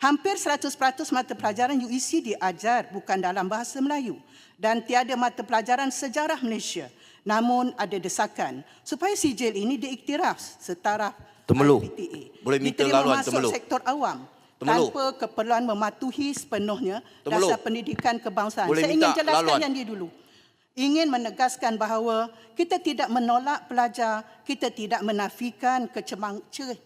Hampir 100% mata pelajaran UEC diajar bukan dalam bahasa Melayu dan tiada mata pelajaran sejarah Malaysia. Namun ada desakan supaya sijil ini diiktiraf setaraf IPTA. Boleh minta diterima laluan masuk Temerloh. sektor awam Temerloh. tanpa keperluan mematuhi sepenuhnya dasar pendidikan kebangsaan. Boleh Saya ingin minta jelaskan laluan. yang dia dulu. Ingin menegaskan bahawa kita tidak menolak pelajar, kita tidak menafikan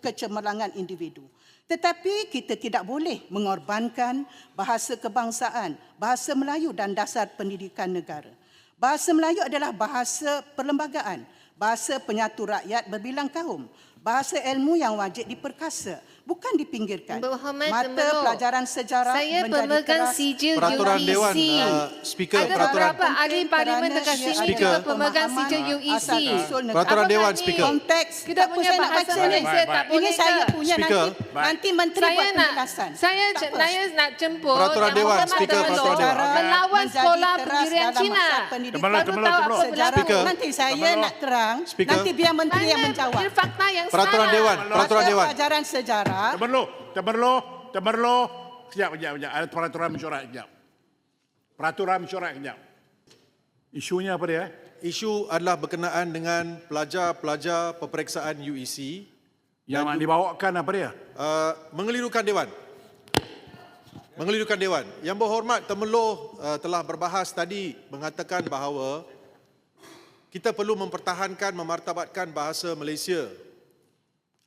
kecemerlangan individu. Tetapi kita tidak boleh mengorbankan bahasa kebangsaan, bahasa Melayu dan dasar pendidikan negara. Bahasa Melayu adalah bahasa perlembagaan, bahasa penyatu rakyat berbilang kaum, bahasa ilmu yang wajib diperkasa, bukan dipinggirkan. Mata pelajaran sejarah saya menjadi pemegang keras. sijil Peraturan UEC. Dewan, Speaker, Ada peraturan. beberapa ahli parlimen dekat sini Speaker. juga pemegang sijil UEC. Peraturan Dewan, Apakah Speaker. Konteks. Kita Tak apa, punya saya nak bahasa baca ni. Malaysia tak Ini boleh saya ke? punya Speaker. nanti menteri buat penjelasan. Saya nak jemput Peraturan Yang Dewan, Berhormat Speaker, Temerloh Peraturan Dewan. melawan Menjadi sekolah keras pendirian dalam Cina. masa pendidikan. Baru tahu apa berlaku. Speaker. Nanti saya nak terang. Speaker. Nanti biar menteri yang menjawab. Ini fakta yang Peraturan salah. Dewan, Peraturan Mata Dewan. pelajaran sejarah. Temerloh. Sekejap. Ada peraturan mesyuarat sekejap. Peraturan mesyuarat sekejap. Isunya apa dia? Isu adalah berkenaan dengan pelajar-pelajar peperiksaan UEC Yang nak dibawakan apa dia? mengelirukan Dewan. Mengelirukan Dewan. Yang Berhormat Temerloh telah berbahas tadi mengatakan bahawa kita perlu mempertahankan, memartabatkan bahasa Malaysia.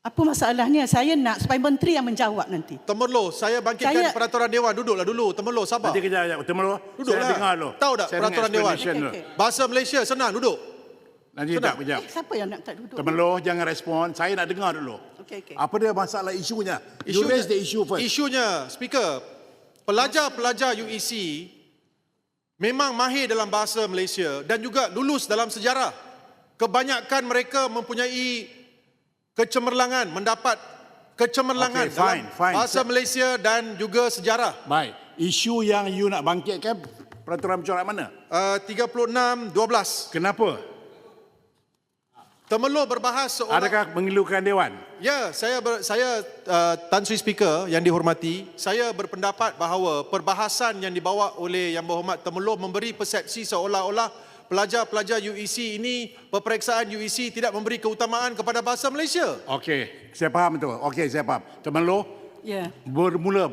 Apa masalahnya? Saya nak supaya menteri yang menjawab nanti. Temerloh, saya bangkitkan peraturan Dewan. Duduklah dulu. Temerloh, sabar. Nanti kejap. Temerloh. Duduklah. Saya dengar dulu. Tahu tak Saya peraturan dengar Dewan? explanation dulu. Okey. Bahasa Malaysia, senang, duduk. Nanti Sudah. kejap. Siapa yang nak tak duduk? Temerloh jangan respon. Saya nak dengar dulu. Okey. Apa dia masalah isunya? You raise the issue first. Isunya, Speaker, pelajar-pelajar UEC memang mahir dalam bahasa Malaysia dan juga lulus dalam sejarah. Kebanyakan mereka mempunyai kecemerlangan, mendapat kecemerlangan Okey, dalam fine. bahasa Malaysia dan juga sejarah. Baik. Isu yang you nak bangkitkan peraturan mesyuarat mana? 36-12. Kenapa? Temerloh berbahas seorang... Adakah mengilukan Dewan? Ya, saya Tan Sri Speaker yang dihormati, saya berpendapat bahawa perbahasan yang dibawa oleh Yang Berhormat Temerloh memberi persepsi seolah-olah pelajar-pelajar UEC ini, peperiksaan UEC tidak memberi keutamaan kepada bahasa Malaysia. Okey, saya faham tu. Okey, saya faham. Temerloh Ya. bermula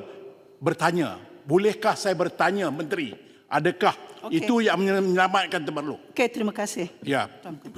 bertanya, bolehkah saya bertanya menteri? Adakah Okey. itu yang menyelamatkan Temerloh? Okey, terima kasih. Ya.